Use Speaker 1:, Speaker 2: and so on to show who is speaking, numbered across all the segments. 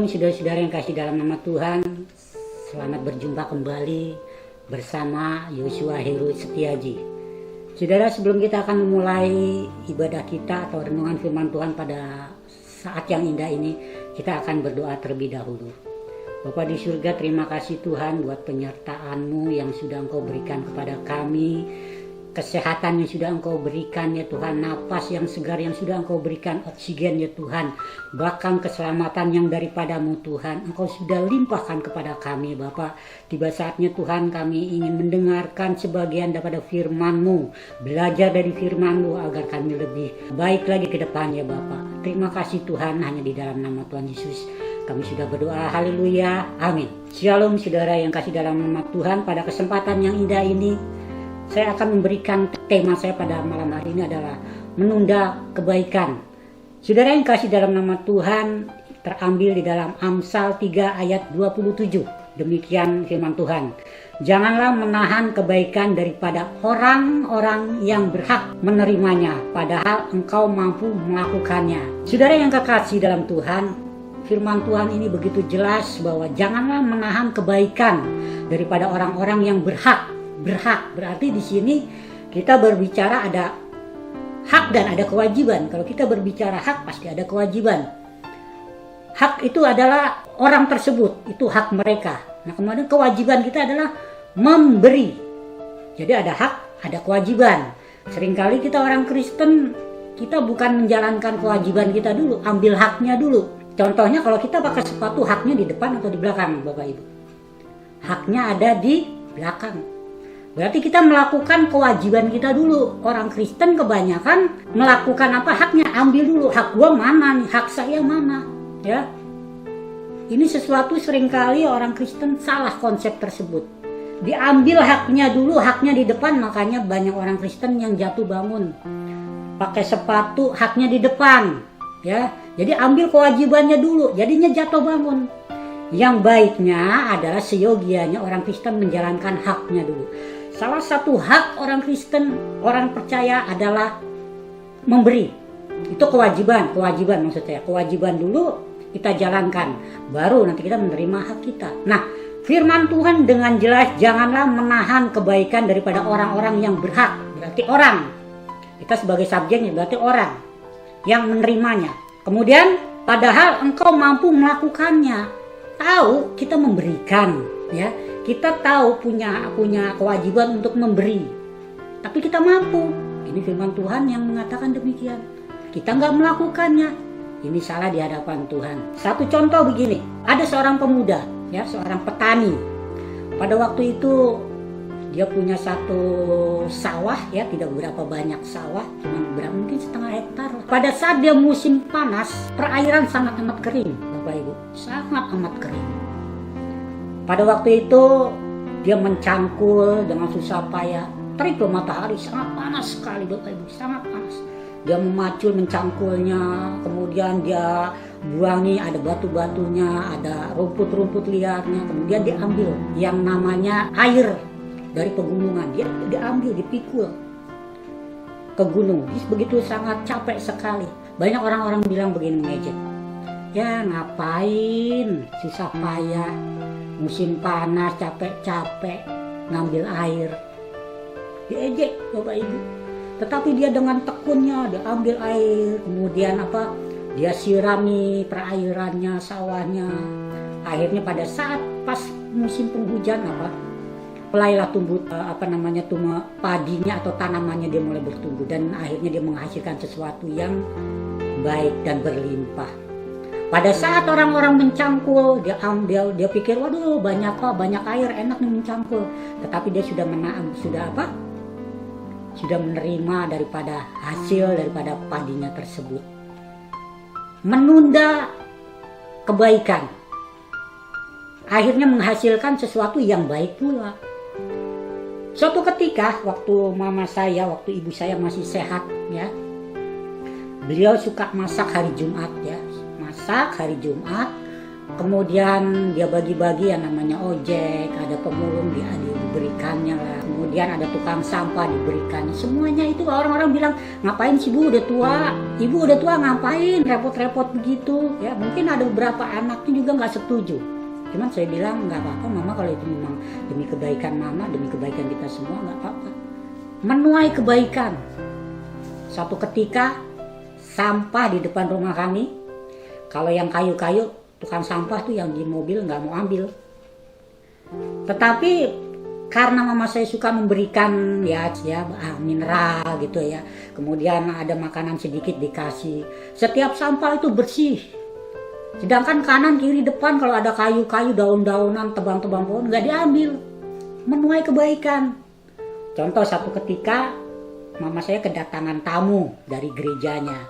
Speaker 1: Shalom saudara-saudara yang kasih dalam nama Tuhan. Selamat berjumpa kembali bersama Yosua Heru Setiaji. Saudara, sebelum kita akan memulai ibadah kita atau renungan firman Tuhan pada saat yang indah ini, kita akan berdoa terlebih dahulu. Bapa di surga, terima kasih Tuhan buat penyertaan-Mu yang sudah Engkau berikan kepada kami, kesehatan yang sudah Engkau berikan ya Tuhan, napas yang segar yang sudah Engkau berikan, oksigen ya Tuhan, bahkan keselamatan yang daripadamu Tuhan, Engkau sudah limpahkan kepada kami Bapa. Tiba saatnya Tuhan, kami ingin mendengarkan sebagian daripada firman-Mu, belajar dari firman-Mu agar kami lebih baik lagi ke depannya Bapa. Terima kasih Tuhan, hanya di dalam nama Tuhan Yesus kami sudah berdoa, haleluya, amin. Shalom saudara yang kasih dalam nama Tuhan. Pada kesempatan yang indah ini, saya akan memberikan tema saya pada malam hari ini adalah menunda kebaikan. Saudara yang kasih dalam nama Tuhan, terambil di dalam Amsal 3 ayat 27. Demikian firman Tuhan. Janganlah menahan kebaikan daripada orang-orang yang berhak menerimanya, padahal engkau mampu melakukannya. Saudara yang kekasih dalam Tuhan, firman Tuhan ini begitu jelas bahwa janganlah menahan kebaikan daripada orang-orang yang berhak berarti di sini kita berbicara ada hak dan ada kewajiban. Kalau kita berbicara hak, pasti ada kewajiban. Hak itu adalah orang tersebut, itu hak mereka. Nah, kemudian kewajiban kita adalah memberi. Jadi ada hak, ada kewajiban. Seringkali kita orang Kristen, kita bukan menjalankan kewajiban kita dulu, ambil haknya dulu. Contohnya kalau kita pakai sepatu, haknya di depan atau di belakang, Bapak Ibu? Haknya ada di belakang. Berarti kita melakukan kewajiban kita dulu. Orang Kristen kebanyakan melakukan apa? Haknya ambil dulu. Hak gua mana nih? Hak saya mana? Ya. Ini sesuatu seringkali orang Kristen salah konsep tersebut. Diambil haknya dulu, haknya di depan, makanya banyak orang Kristen yang jatuh bangun. Pakai sepatu, haknya di depan. Ya. Jadi ambil kewajibannya dulu, jadinya jatuh bangun. Yang baiknya adalah seyogianya orang Kristen menjalankan haknya dulu. Salah satu hak orang Kristen, orang percaya adalah memberi. Itu kewajiban maksud saya. Kewajiban dulu kita jalankan, baru nanti kita menerima hak kita. Nah, firman Tuhan dengan jelas, janganlah menahan kebaikan daripada orang-orang yang berhak. Berarti orang. Kita sebagai subjeknya berarti orang yang menerimanya. Kemudian, padahal engkau mampu melakukannya. Tahu kita memberikan, ya. Kita tahu punya kewajiban untuk memberi, tapi kita mampu. Ini firman Tuhan yang mengatakan demikian. Kita nggak melakukannya, ini salah di hadapan Tuhan. Satu contoh begini, ada seorang pemuda, ya, seorang petani. Pada waktu itu dia punya satu sawah, ya, tidak berapa banyak sawah, cuma mungkin setengah hektar. Pada saat dia musim panas, perairan sangat amat kering, Bapak Ibu, sangat amat kering. Pada waktu itu dia mencangkul dengan susah payah. Terik loh, matahari sangat panas sekali Bapak Ibu, sangat panas. Dia memacul mencangkulnya, kemudian dia buangi, ada batu-batunya, ada rumput-rumput liarnya, kemudian diambil yang namanya air dari pegunungan. Dia diambil, dipikul ke gunung. Dia begitu sangat capek sekali. Banyak orang-orang bilang begini, mengejek. Ya ngapain susah payah, musim panas capek-capek ngambil air. Diejek Bapak Ibu. Tetapi dia dengan tekunnya, dia ambil air, kemudian apa? Dia sirami perairannya, sawahnya. Akhirnya pada saat pas musim penghujan apa? Mulailah tumbuh tumbuh padinya atau tanamannya, dia mulai bertumbuh dan akhirnya dia menghasilkan sesuatu yang baik dan berlimpah. Pada saat orang-orang mencangkul, dia pikir, waduh banyak air, enak nih mencangkul. Tetapi dia sudah menerima daripada hasil daripada padinya tersebut. Menunda kebaikan akhirnya menghasilkan sesuatu yang baik pula. Suatu ketika waktu ibu saya masih sehat, ya, beliau suka masak hari Jumat, ya. Masak hari Jumat, Kemudian dia bagi-bagi yang namanya ojek, ada pemulung dia diberikannya lah. Kemudian ada tukang sampah diberikannya. Semuanya itu orang-orang bilang, ngapain sih Bu udah tua? Ibu udah tua ngapain repot-repot begitu? Ya mungkin ada beberapa anaknya juga nggak setuju. Cuman saya bilang nggak apa-apa Mama, kalau itu memang demi kebaikan Mama, demi kebaikan kita semua nggak apa-apa. Menuai kebaikan. Suatu ketika sampah di depan rumah kami, kalau yang kayu-kayu tukang sampah tuh yang di mobil nggak mau ambil. Tetapi karena Mama saya suka memberikan ya mineral gitu ya, kemudian ada makanan sedikit dikasih, setiap sampah itu bersih. Sedangkan kanan kiri depan kalau ada kayu-kayu, daun-daunan, tebang-tebang pohon nggak diambil. Menuai kebaikan. Contoh satu ketika Mama saya kedatangan tamu dari gerejanya.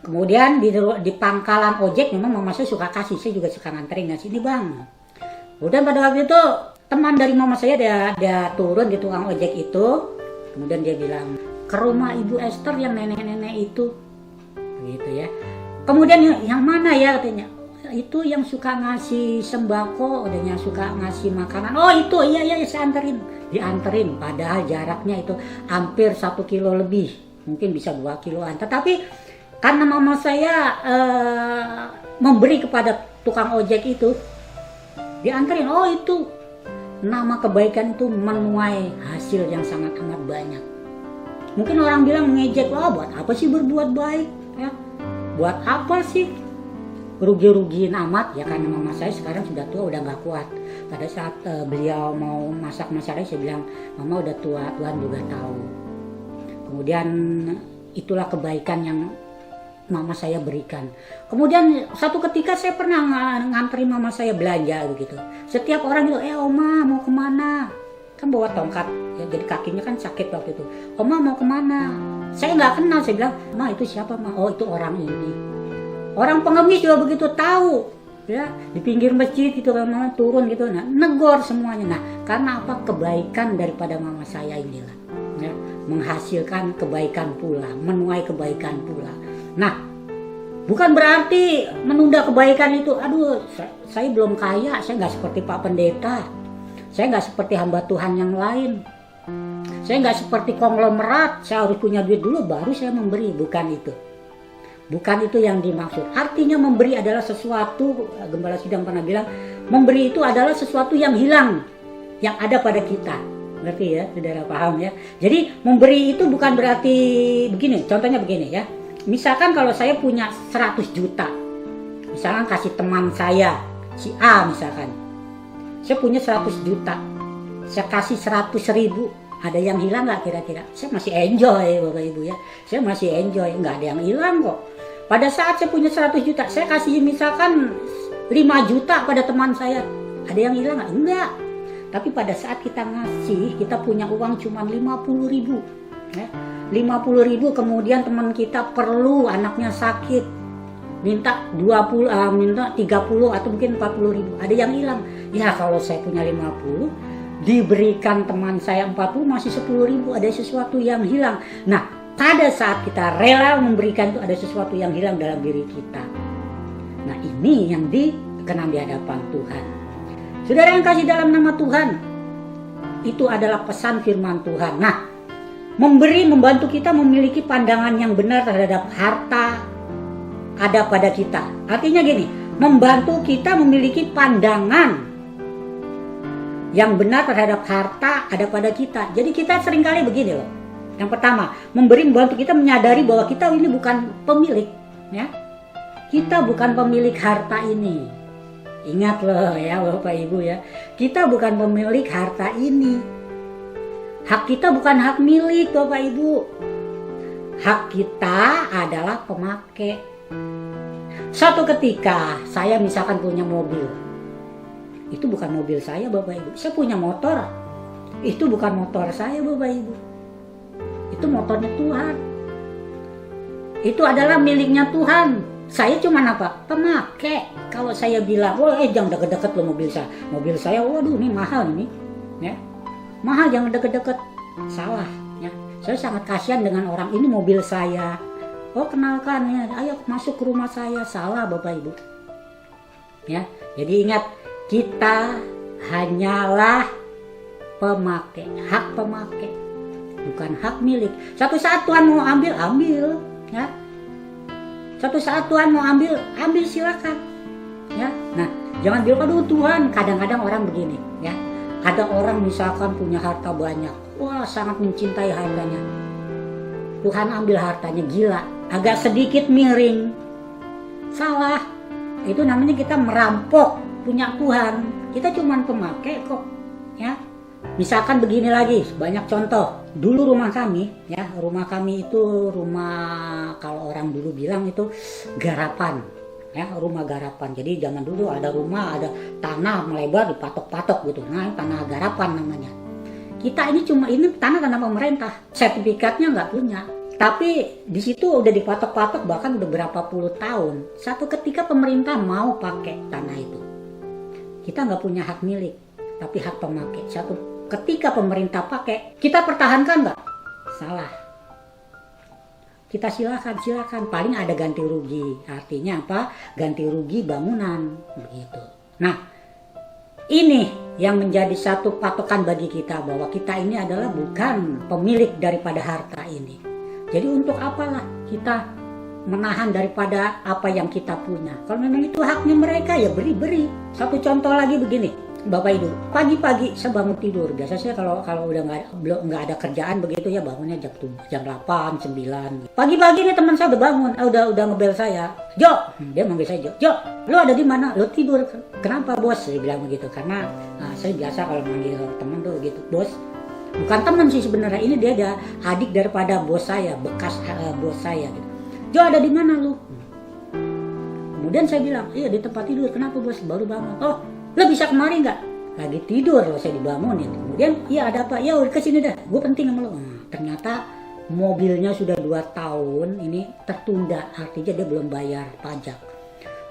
Speaker 1: Kemudian di pangkalan ojek memang Mama saya suka kasih, saya juga suka nganterin ngasih, ini Bang. Udah pada waktu itu teman dari Mama saya dia turun di tukang ojek itu, kemudian dia bilang, ke rumah Ibu Esther yang nenek-nenek itu, gitu ya. Kemudian yang mana ya katanya, itu yang suka ngasih sembako, dan yang suka ngasih makanan. Oh itu, iya saya anterin. Dianterin, padahal jaraknya itu hampir 1 kilo lebih, mungkin bisa 2 kiloan. Tetapi karena Mama saya memberi kepada tukang ojek itu, dianterin. Oh itu nama kebaikan itu menuai hasil yang sangat amat banyak. Mungkin orang bilang mengejek, wah buat apa sih berbuat baik ya? Buat apa sih rugi-rugiin amat ya? Karena Mama saya sekarang sudah tua, udah nggak kuat. Pada saat beliau mau masak-masaknya, saya bilang, Mama udah tua, Tuhan juga tahu. Kemudian itulah kebaikan yang Mama saya berikan. Kemudian satu ketika saya pernah nganterin Mama saya belanja begitu. Setiap orang itu, Oma mau kemana? Kan bawa tongkat, ya, jadi kakinya kan sakit waktu itu. Oma mau kemana? Saya nggak kenal, saya bilang, Ma itu siapa Ma? Oh itu orang ini. Orang pengemis juga begitu tahu, ya di pinggir masjid gitu kan Mama turun gitu, nah negor semuanya. Nah karena apa? Kebaikan daripada Mama saya inilah, ya, menghasilkan kebaikan pula, menuai kebaikan pula. Nah, bukan berarti menunda kebaikan itu, aduh saya belum kaya, saya nggak seperti Pak Pendeta, saya nggak seperti hamba Tuhan yang lain, saya nggak seperti konglomerat, saya harus punya duit dulu baru saya memberi. Bukan itu. Bukan itu yang dimaksud. Artinya memberi adalah sesuatu, Gembala Sidang pernah bilang, memberi itu adalah sesuatu yang hilang, yang ada pada kita. Ngerti ya, saudara paham ya? Jadi memberi itu bukan berarti begini, contohnya begini ya. Misalkan kalau saya punya 100 juta, misalkan kasih teman saya, si A misalkan, saya punya 100 juta, saya kasih 100.000, ada yang hilang nggak kira-kira? Saya masih enjoy Bapak Ibu ya, saya masih enjoy, nggak ada yang hilang kok. Pada saat saya punya 100 juta, saya kasih misalkan 5 juta pada teman saya, ada yang hilang nggak? Enggak. Tapi pada saat kita ngasih, kita punya uang cuma 50.000, ya. 50.000, kemudian teman kita perlu, anaknya sakit, minta 20, minta 30 atau mungkin 40.000, ada yang hilang. Ya kalau saya punya 50, diberikan teman saya 40, masih 10.000, ada sesuatu yang hilang. Nah pada saat kita rela memberikan itu, ada sesuatu yang hilang dalam diri kita. Nah ini yang dikenang di hadapan Tuhan. Saudara yang kasih dalam nama Tuhan, itu adalah pesan firman Tuhan. Nah, memberi membantu kita memiliki pandangan yang benar terhadap harta ada pada kita. Artinya gini, membantu kita memiliki pandangan yang benar terhadap harta ada pada kita. Jadi kita seringkali begini loh. Yang pertama, memberi membantu kita menyadari bahwa kita ini bukan pemilik, ya. Kita bukan pemilik harta ini. Ingat loh ya Bapak Ibu ya, kita bukan pemilik harta ini. Hak kita bukan hak milik Bapak Ibu. Hak kita adalah pemakai. Suatu ketika saya misalkan punya mobil, itu bukan mobil saya Bapak Ibu. Saya punya motor, itu bukan motor saya Bapak Ibu. Itu motornya Tuhan. Itu adalah miliknya Tuhan. Saya cuma apa? Pemakai. Kalau saya bilang, jangan deket-deket lo mobil saya. Mobil saya, waduh ini mahal ini, ya. Mahal, jangan deket-deket. Salah, ya. Saya sangat kasihan dengan orang ini mobil saya. Oh kenalkan ya, ayo masuk ke rumah saya. Salah Bapak Ibu. ya. Jadi ingat, kita hanyalah pemakai, hak pemakai, bukan hak milik. Satu saat Tuhan mau ambil, ya. Satu saat Tuhan mau ambil, silakan, ya. Nah, jangan bilang aduh Tuhan. Kadang-kadang orang begini, ya. Ada orang misalkan punya harta banyak, wah sangat mencintai hartanya. Tuhan ambil hartanya, gila. Agak sedikit miring, salah. Itu namanya kita merampok punya Tuhan. Kita cuma pemakai kok, ya. Misalkan begini lagi, banyak contoh. Dulu rumah kami, ya, rumah kami itu rumah, kalau orang dulu bilang itu garapan, ya, rumah garapan. Jadi zaman dulu ada rumah, ada tanah melebar dipatok-patok gitu. Nah, tanah garapan namanya. Kita ini tanah pemerintah, sertifikatnya nggak punya. Tapi di situ udah dipatok-patok bahkan udah berapa puluh tahun. Satu ketika pemerintah mau pakai tanah itu, kita nggak punya hak milik, tapi hak pemakai. Satu ketika pemerintah pakai, kita pertahankan nggak? Salah. Kita silakan. Paling ada ganti rugi. Artinya apa? Ganti rugi bangunan, begitu. Nah, ini yang menjadi satu patokan bagi kita bahwa kita ini adalah bukan pemilik daripada harta ini. Jadi untuk apalah kita menahan daripada apa yang kita punya? Kalau memang itu haknya mereka, ya beri. Satu contoh lagi begini, Bapak Ibu, pagi-pagi saya bangun tidur. Biasa saya kalau udah nggak ada kerjaan begitu ya bangunnya jam 8, 9. Pagi-pagi nih teman saya udah bangun, udah ngebel saya. Jo, dia manggil saya Jo. Lu ada di mana? Lu tidur. Kenapa bos? Saya bilang begitu karena saya biasa kalau manggil teman tuh gitu, bos. Bukan teman sih sebenarnya, ini dia ada adik daripada bos saya, bekas bos saya gitu. Jo, ada di mana lu? Kemudian saya bilang, iya di tempat tidur. Kenapa bos? Baru bangun. Oh, lo bisa kemari nggak? Lagi tidur loh, saya dibangunin. Kemudian, iya ada apa? Ya udah kesini dah, gue penting sama lo. Ternyata mobilnya sudah 2 tahun ini tertunda, artinya dia belum bayar pajak.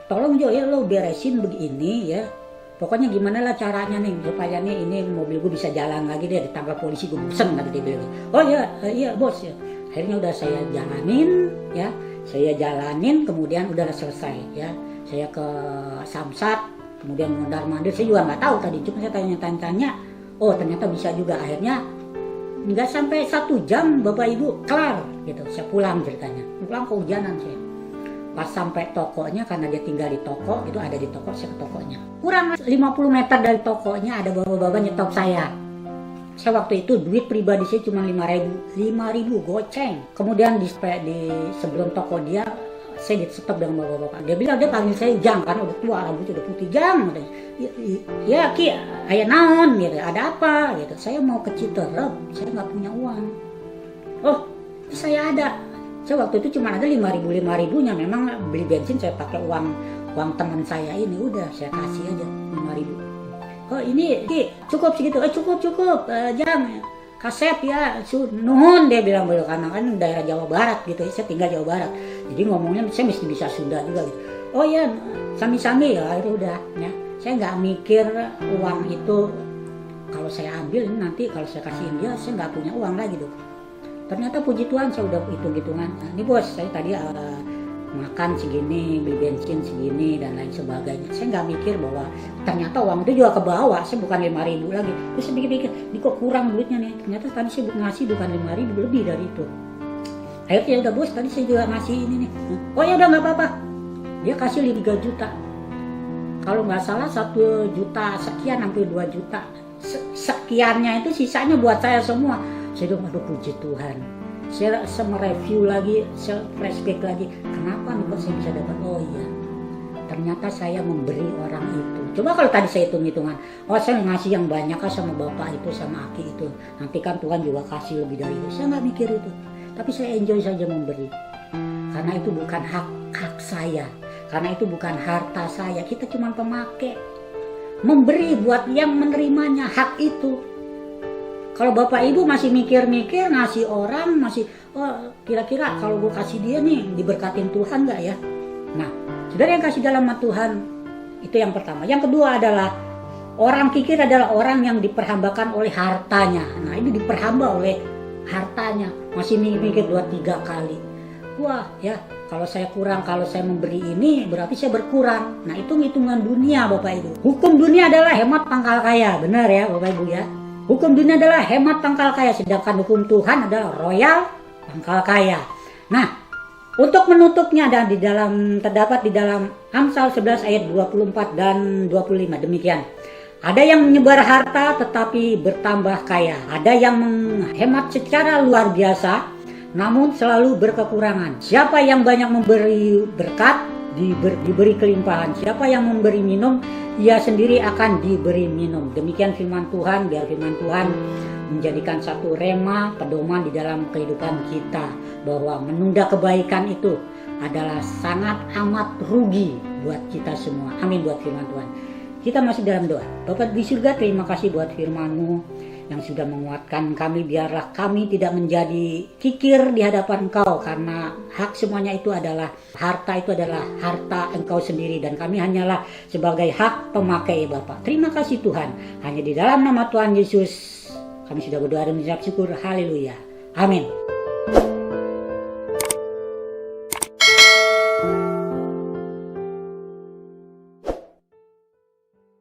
Speaker 1: Tolong Jo ya lo beresin begini ya. Pokoknya gimana lah caranya nih supaya nih ini mobil gue bisa jalan lagi deh, ditangkap polisi gue bosen kata dia bilang. Oh ya, iya bos ya. Akhirnya udah saya jalanin, kemudian udah selesai ya. Saya ke Samsat, kemudian mondar-mandir, saya juga nggak tahu tadi, cuma saya tanya-tanya. Oh ternyata bisa juga. Akhirnya nggak sampai 1 jam Bapak Ibu kelar gitu. Saya pulang ceritanya. Pulang kehujanan saya. Pas sampai tokonya, karena dia tinggal di toko, itu ada di toko, saya ke tokonya. Kurang 50 meter dari tokonya ada bapak-bapak nyetop saya. Saya waktu itu duit pribadi saya cuma 5.000 goceng. Kemudian di sebelum toko dia, saya di-stop dengan bapak-bapak. Dia bilang, dia panggil saya Jang, karena udah tua, rambutnya udah putih. Jang, ya Ki, ayah naon gitu, ada apa gitu. Saya mau ke Citerep, saya nggak punya uang. Oh, saya ada. Saya waktu itu cuma ada 5.000-nya, memang beli bensin saya pakai uang teman saya ini, udah saya kasih aja 5.000. Oh ini Ki, cukup segitu? Cukup, Jang, kasep ya, nuhun dia bilang begitu, karena kan daerah Jawa Barat gitu, saya tinggal Jawa Barat, jadi ngomongnya saya mesti bisa Sunda juga gitu. Oh ya, sami-sami ya, itu udah ya. Saya nggak mikir uang itu kalau saya ambil nanti kalau saya kasihin dia, saya nggak punya uang lagi tuh. Ternyata puji Tuhan saya udah hitung-hitungan. Nah, ini bos, saya tadi makan segini, beli bensin segini dan lain sebagainya. Saya nggak mikir bahwa ternyata uang itu juga ke bawah. Saya bukan 5.000 lagi. Terus saya pikir, ini kok kurang duitnya nih. Ternyata tadi saya ngasih bukan 5.000, lebih dari itu. Akhirnya udah bos, tadi saya juga ngasih ini nih. Oh ya udah nggak apa-apa. Dia kasih 3 juta. Kalau nggak salah 1 juta sekian sampai 2 juta. Sekiannya itu sisanya buat saya semua. Saya bilang, aduh puji Tuhan. Saya mereview lagi, saya flashback lagi. Kenapa nih kok saya bisa dapat? Oh iya, ternyata saya memberi orang itu. Coba kalau tadi saya hitung-hitungan, oh saya ngasih yang banyak kan sama bapak itu, sama Aki itu. Nanti kan Tuhan juga kasih lebih dari itu. Saya nggak mikir itu. Tapi saya enjoy saja memberi. Karena itu bukan hak saya. Karena itu bukan harta saya. Kita cuma pemakai. Memberi buat yang menerimanya, hak itu. Kalau bapak ibu masih mikir-mikir ngasih orang, masih kira-kira kalau gue kasih dia nih diberkatin Tuhan nggak ya? Nah, saudara yang kasih dalam Tuhan itu yang pertama. Yang kedua adalah orang kikir adalah orang yang diperhambakan oleh hartanya. Nah ini diperhamba oleh hartanya, masih mikir 2-3 kali. Wah ya, kalau saya kurang, kalau saya memberi ini berarti saya berkurang. Nah itu hitungan dunia Bapak Ibu. Hukum dunia adalah hemat pangkal kaya. Benar ya Bapak Ibu ya. Hukum dunia adalah hemat pangkal kaya. Sedangkan hukum Tuhan adalah royal pangkal kaya. Nah untuk menutupnya dan terdapat di dalam Amsal 11 ayat 24 dan 25 demikian. Ada yang menyebar harta tetapi bertambah kaya. Ada yang menghemat secara luar biasa namun selalu berkekurangan. Siapa yang banyak memberi berkat, diberi kelimpahan. Siapa yang memberi minum, ia sendiri akan diberi minum. Demikian firman Tuhan. Biar firman Tuhan menjadikan satu rema, pedoman di dalam kehidupan kita, bahwa menunda kebaikan itu adalah sangat amat rugi buat kita semua. Amin buat firman Tuhan. Kita masih dalam doa. Bapak di surga, terima kasih buat firman-Mu yang sudah menguatkan kami. Biarlah kami tidak menjadi kikir di hadapan Engkau, karena hak semuanya itu adalah harta, itu adalah harta Engkau sendiri, dan kami hanyalah sebagai hak pemakai Bapak. Terima kasih Tuhan. Hanya di dalam nama Tuhan Yesus kami sudah berdoa dan mengucap syukur. Haleluya. Amin.